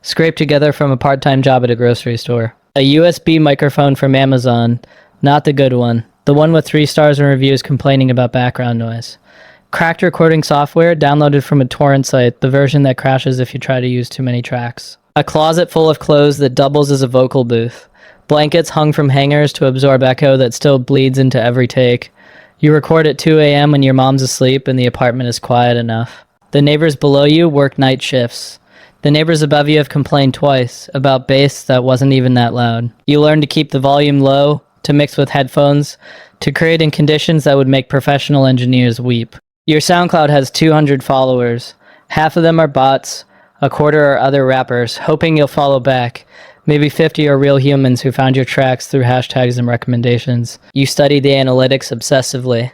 scraped together from a part-time job at a grocery store. A USB microphone from Amazon, not the good one. The one with 3 stars and reviews complaining about background noise. Cracked recording software downloaded from a torrent site, the version that crashes if you try to use too many tracks. A closet full of clothes that doubles as a vocal booth. Blankets hung from hangers to absorb echo that still bleeds into every take. You record at 2 a.m. when your mom's asleep and the apartment is quiet enough. The neighbors below you work night shifts. The neighbors above you have complained twice about bass that wasn't even that loud. You learn to keep the volume low, to mix with headphones, to create in conditions that would make professional engineers weep. Your SoundCloud has 200 followers. Half of them are bots, a quarter are other rappers, hoping you'll follow back. Maybe 50 are real humans who found your tracks through hashtags and recommendations. You study the analytics obsessively.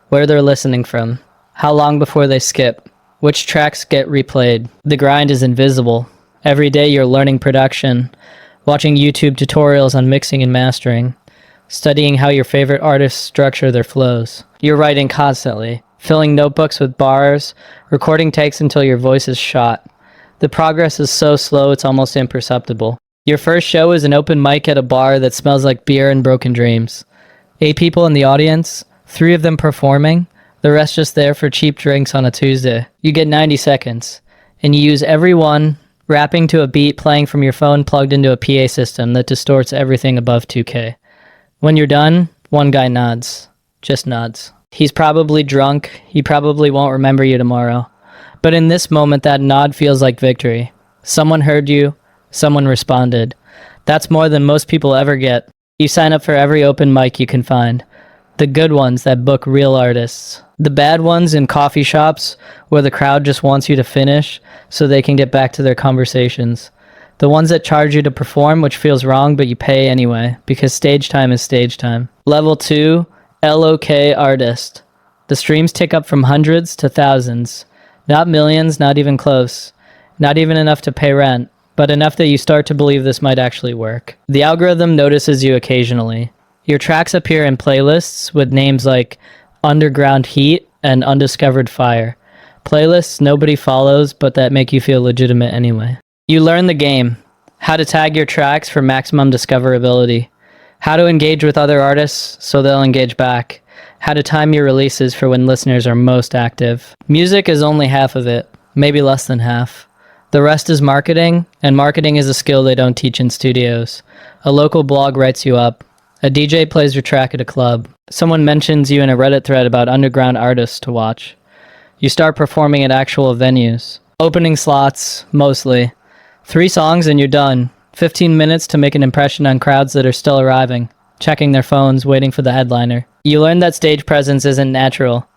Where they're listening from. How long before they skip. Which tracks get replayed. The grind is invisible. Every day you're learning production. Watching YouTube tutorials on mixing and mastering. Studying how your favorite artists structure their flows. You're writing constantly. Filling notebooks with bars. Recording takes until your voice is shot. The progress is so slow it's almost imperceptible. Your first show is an open mic at a bar that smells like beer and broken dreams. 8 people in the audience, 3 of them performing, the rest just there for cheap drinks on a Tuesday. You get 90 seconds, and you use every one, rapping to a beat playing from your phone plugged into a PA system that distorts everything above 2K. When you're done, one guy nods. Just nods. He's probably drunk, he probably won't remember you tomorrow. But in this moment, that nod feels like victory. Someone heard you, someone responded. That's more than most people ever get. You sign up for every open mic you can find. The good ones that book real artists. The bad ones in coffee shops where the crowd just wants you to finish so they can get back to their conversations. The ones that charge you to perform, which feels wrong, but you pay anyway, because stage time is stage time. Level 2, LOK artist. The streams tick up from hundreds to thousands. Not millions, not even close. Not even enough to pay rent, but enough that you start to believe this might actually work. The algorithm notices you occasionally. Your tracks appear in playlists with names like Underground Heat and Undiscovered Fire. Playlists nobody follows, but that make you feel legitimate anyway. You learn the game. How to tag your tracks for maximum discoverability. How to engage with other artists so they'll engage back. How to time your releases for when listeners are most active. Music is only half of it, maybe less than half. The rest is marketing, and marketing is a skill they don't teach in studios. A local blog writes you up. A DJ plays your track at a club. Someone mentions you in a Reddit thread about underground artists to watch. You start performing at actual venues. Opening slots, mostly. 3 songs and you're done. 15 minutes to make an impression on crowds that are still arriving, checking their phones, waiting for the headliner. You learn that stage presence isn't natural.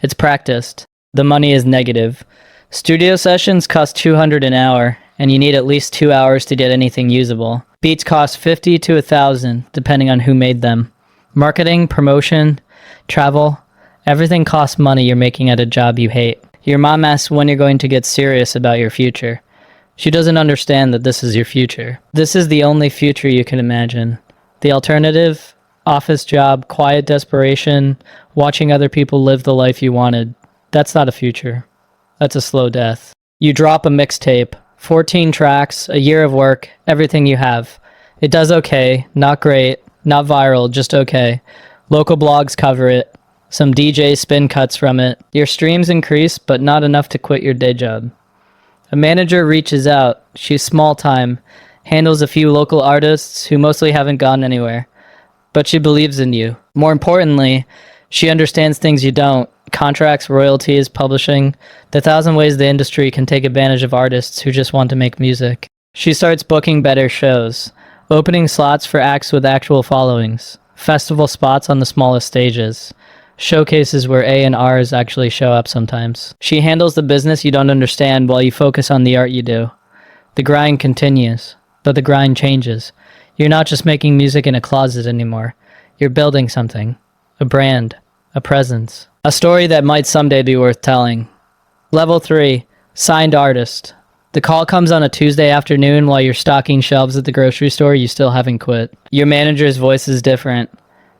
It's practiced. The money is negative. Studio sessions cost $200 an hour, and you need at least 2 hours to get anything usable. Beats cost $50 to $1,000, depending on who made them. Marketing, promotion, travel, everything costs money you're making at a job you hate. Your mom asks when you're going to get serious about your future. She doesn't understand that this is your future. This is the only future you can imagine. The alternative, office job, quiet desperation, watching other people live the life you wanted. That's not a future. That's a slow death. You drop a mixtape, 14 tracks, a year of work, everything you have. It does okay, not great, not viral, just okay. Local blogs cover it. Some DJs spin cuts from it. Your streams increase, but not enough to quit your day job. A manager reaches out. She's small time, handles a few local artists who mostly haven't gone anywhere. But she believes in you. More importantly, she understands things you don't. Contracts, royalties, publishing, the 1,000 ways the industry can take advantage of artists who just want to make music. She starts booking better shows, opening slots for acts with actual followings, festival spots on the smallest stages, showcases where A&Rs actually show up sometimes. She handles the business you don't understand while you focus on the art you do. The grind continues, but the grind changes. You're not just making music in a closet anymore. You're building something, a brand, a presence. A story that might someday be worth telling. Level 3, signed artist. The call comes on a Tuesday afternoon while you're stocking shelves at the grocery store you still haven't quit. Your manager's voice is different.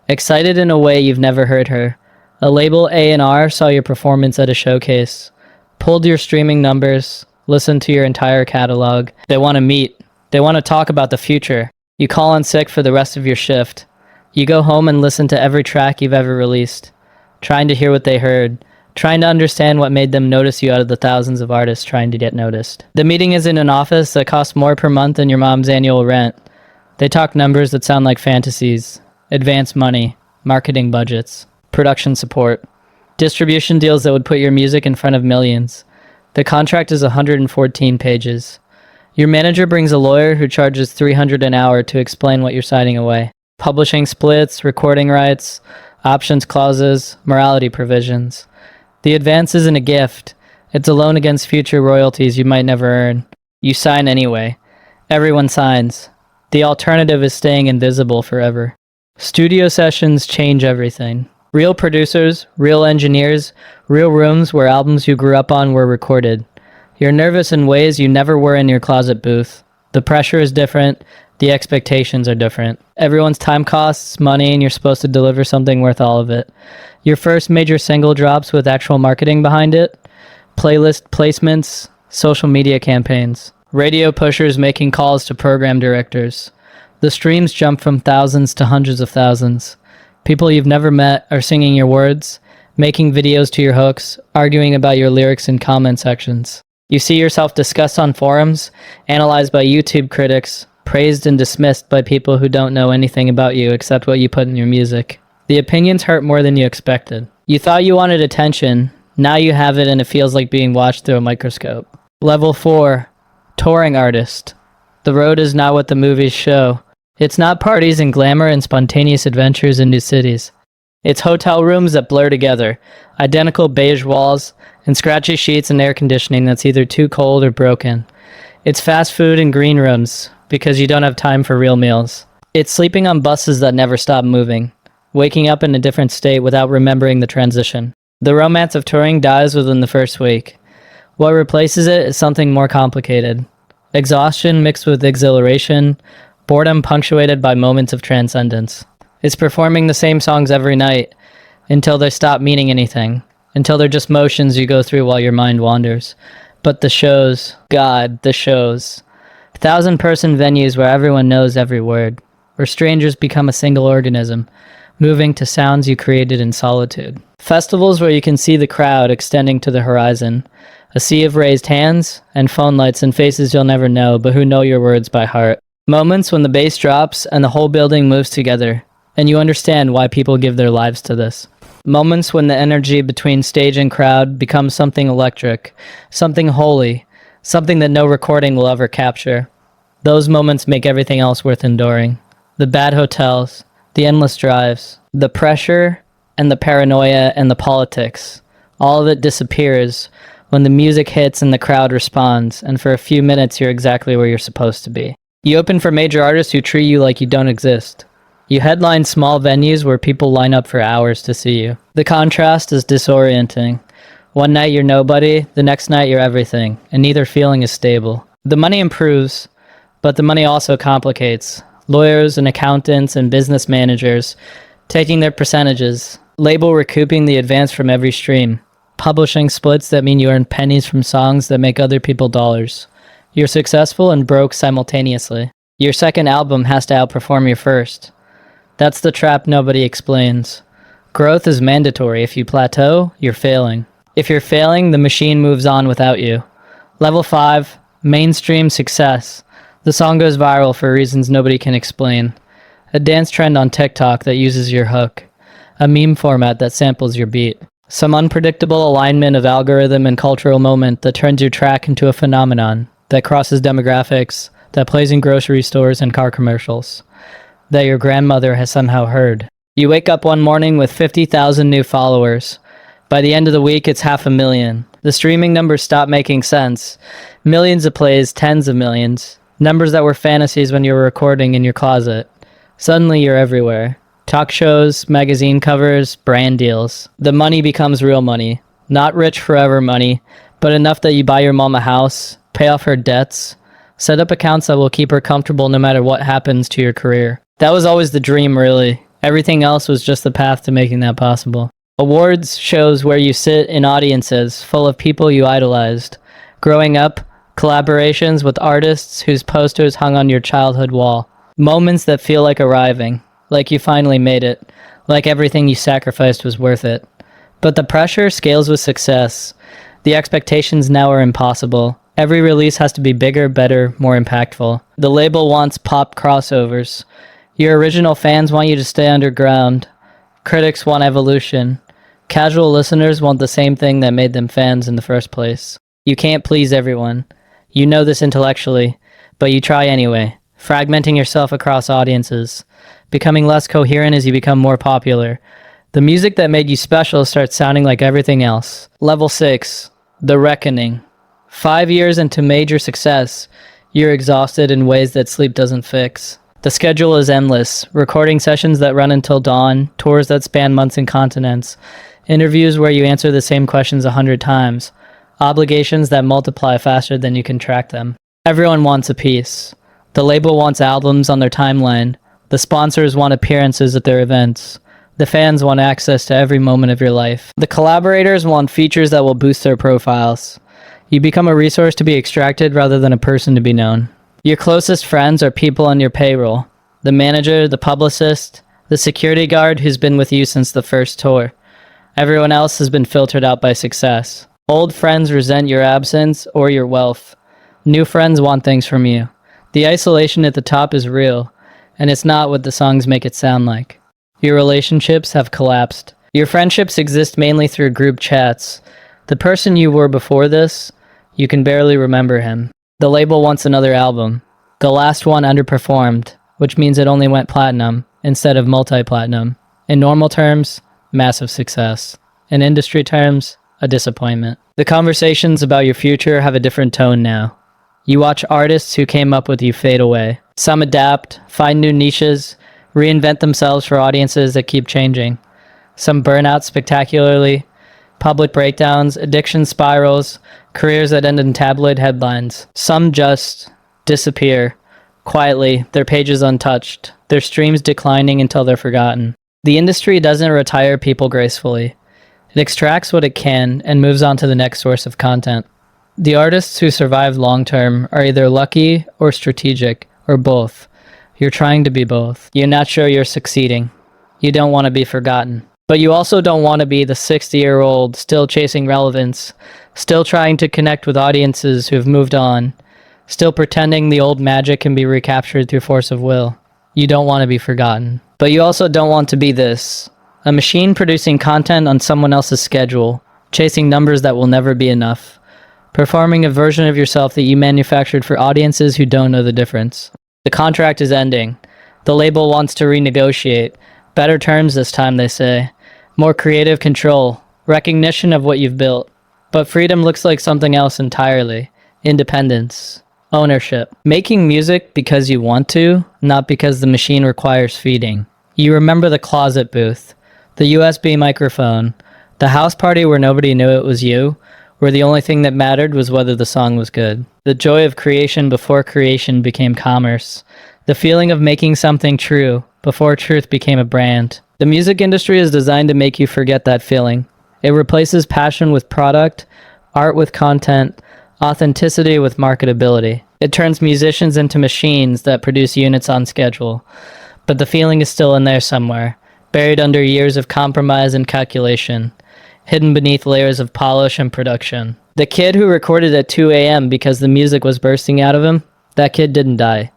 Excited in a way you've never heard her. A label A&R saw your performance at a showcase. Pulled your streaming numbers. listen to your entire catalog. They want to meet. They want to talk about the future. You call in sick for the rest of your shift. You go home and listen to every track you've ever released, trying to hear what they heard, trying to understand what made them notice you out of the thousands of artists trying to get noticed. The meeting is in an office that costs more per month than your mom's annual rent. They talk numbers that sound like fantasies, advance money, marketing budgets, production support, distribution deals that would put your music in front of millions. The contract is 114 pages. Your manager brings a lawyer who charges $300 an hour to explain what you're signing away. Publishing splits, recording rights, options clauses, morality provisions. The advance isn't a gift. It's a loan against future royalties you might never earn. You sign anyway. Everyone signs. The alternative is staying invisible forever. Studio sessions change everything. Real producers, real engineers, real rooms where albums you grew up on were recorded. You're nervous in ways you never were in your closet booth. The pressure is different. The expectations are different. Everyone's time costs money, and you're supposed to deliver something worth all of it. Your first major single drops with actual marketing behind it. Playlist placements, social media campaigns. Radio pushers making calls to program directors. The streams jump from thousands to hundreds of thousands. People you've never met are singing your words, making videos to your hooks, arguing about your lyrics in comment sections. You see yourself discussed on forums, analyzed by YouTube critics, praised and dismissed by people who don't know anything about you except what you put in your music. The opinions hurt more than you expected. You thought you wanted attention, now you have it and it feels like being watched through a microscope. Level 4. Touring artist. The road is not what the movies show. It's not parties and glamour and spontaneous adventures in new cities. It's hotel rooms that blur together, identical beige walls, and scratchy sheets and air conditioning that's either too cold or broken. It's fast food and green rooms, because you don't have time for real meals. It's sleeping on buses that never stop moving, waking up in a different state without remembering the transition. The romance of touring dies within the first week. What replaces it is something more complicated. Exhaustion mixed with exhilaration, boredom punctuated by moments of transcendence. It's performing the same songs every night until they stop meaning anything, until they're just motions you go through while your mind wanders. But the shows, God, the shows. 1,000-person venues where everyone knows every word, where strangers become a single organism, moving to sounds you created in solitude. Festivals where you can see the crowd extending to the horizon, a sea of raised hands and phone lights and faces you'll never know, but who know your words by heart. Moments when the bass drops and the whole building moves together, and you understand why people give their lives to this. Moments when the energy between stage and crowd becomes something electric, something holy, something that no recording will ever capture. Those moments make everything else worth enduring. The bad hotels, the endless drives, the pressure and the paranoia and the politics. All of it disappears when the music hits and the crowd responds, and for a few minutes you're exactly where you're supposed to be. You open for major artists who treat you like you don't exist. You headline small venues where people line up for hours to see you. The contrast is disorienting. One night you're nobody, the next night you're everything, and neither feeling is stable. The money improves, but the money also complicates. Lawyers and accountants and business managers taking their percentages, label recouping the advance from every stream, publishing splits that mean you earn pennies from songs that make other people dollars. You're successful and broke simultaneously. Your second album has to outperform your first. That's the trap nobody explains. Growth is mandatory. If you plateau, you're failing. If you're failing, the machine moves on without you. Level 5, mainstream success. The song goes viral for reasons nobody can explain. A dance trend on TikTok that uses your hook. A meme format that samples your beat. Some unpredictable alignment of algorithm and cultural moment that turns your track into a phenomenon, that crosses demographics, that plays in grocery stores and car commercials, that your grandmother has somehow heard. You wake up one morning with 50,000 new followers. By the end of the week, it's 500,000. The streaming numbers stop making sense. Millions of plays, tens of millions. Numbers that were fantasies when you were recording in your closet. Suddenly you're everywhere. Talk shows, magazine covers, brand deals. The money becomes real money. Not rich forever money, but enough that you buy your mom a house, pay off her debts, set up accounts that will keep her comfortable no matter what happens to your career. That was always the dream, really. Everything else was just the path to making that possible. Awards shows where you sit in audiences full of people you idolized. Growing up, Collaborations with artists whose posters hung on your childhood wall. Moments that feel like arriving, like you finally made it, like everything you sacrificed was worth it. But the pressure scales with success. The expectations now are impossible. Every release has to be bigger, better, more impactful. The label wants pop crossovers. Your original fans want you to stay underground. Critics want evolution. Casual listeners want the same thing that made them fans in the first place. You can't please everyone. You know this intellectually, but you try anyway, fragmenting yourself across audiences, becoming less coherent as you become more popular. The music that made you special starts sounding like everything else. Level 6. The Reckoning. 5 years into major success, you're exhausted in ways that sleep doesn't fix. The schedule is endless. Recording sessions that run until dawn, tours that span months and continents, interviews where you answer the same questions 100 times, obligations that multiply faster than you can track them. Everyone wants a piece. The label wants albums on their timeline. The sponsors want appearances at their events. The fans want access to every moment of your life. The collaborators want features that will boost their profiles. You become a resource to be extracted rather than a person to be known. Your closest friends are people on your payroll. The manager, the publicist, the security guard who's been with you since the first tour. Everyone else has been filtered out by success. Old friends resent your absence or your wealth. New friends want things from you. The isolation at the top is real, and it's not what the songs make it sound like. Your relationships have collapsed. Your friendships exist mainly through group chats. The person you were before this, you can barely remember him. The label wants another album. The last one underperformed, which means it only went platinum instead of multi-platinum. In normal terms, massive success. In industry terms, a disappointment. The conversations about your future have a different tone now. You watch artists who came up with you fade away. Some adapt, find new niches, reinvent themselves for audiences that keep changing. Some burn out spectacularly. Public breakdowns, addiction spirals, careers that end in tabloid headlines. Some just disappear. Quietly, their pages untouched, their streams declining until they're forgotten. The industry doesn't retire people gracefully. It extracts what it can and moves on to the next source of content. The artists who survive long-term are either lucky or strategic, or both. You're trying to be both. You're not sure you're succeeding. You don't want to be forgotten. But you also don't want to be the 60-year-old still chasing relevance, still trying to connect with audiences who have moved on, still pretending the old magic can be recaptured through force of will. You don't want to be forgotten. But you also don't want to be this. A machine producing content on someone else's schedule, chasing numbers that will never be enough. Performing a version of yourself that you manufactured for audiences who don't know the difference. The contract is ending. The label wants to renegotiate. Better terms this time, they say. More creative control. Recognition of what you've built. But freedom looks like something else entirely. Independence. Ownership. Making music because you want to, not because the machine requires feeding. You remember the closet booth. The USB microphone. The house party where nobody knew it was you, where the only thing that mattered was whether the song was good. The joy of creation before creation became commerce. The feeling of making something true before truth became a brand. The music industry is designed to make you forget that feeling. It replaces passion with product, art with content, authenticity with marketability. It turns musicians into machines that produce units on schedule. But the feeling is still in there somewhere, buried under years of compromise and calculation, hidden beneath layers of polish and production. The kid who recorded at 2 a.m. because the music was bursting out of him, that kid didn't die.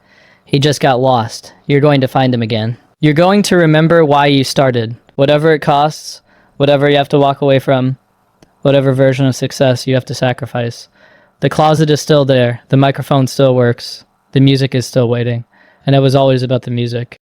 He just got lost. You're going to find him again. You're going to remember why you started. Whatever it costs, whatever you have to walk away from, whatever version of success you have to sacrifice. The closet is still there. The microphone still works. The music is still waiting. And it was always about the music.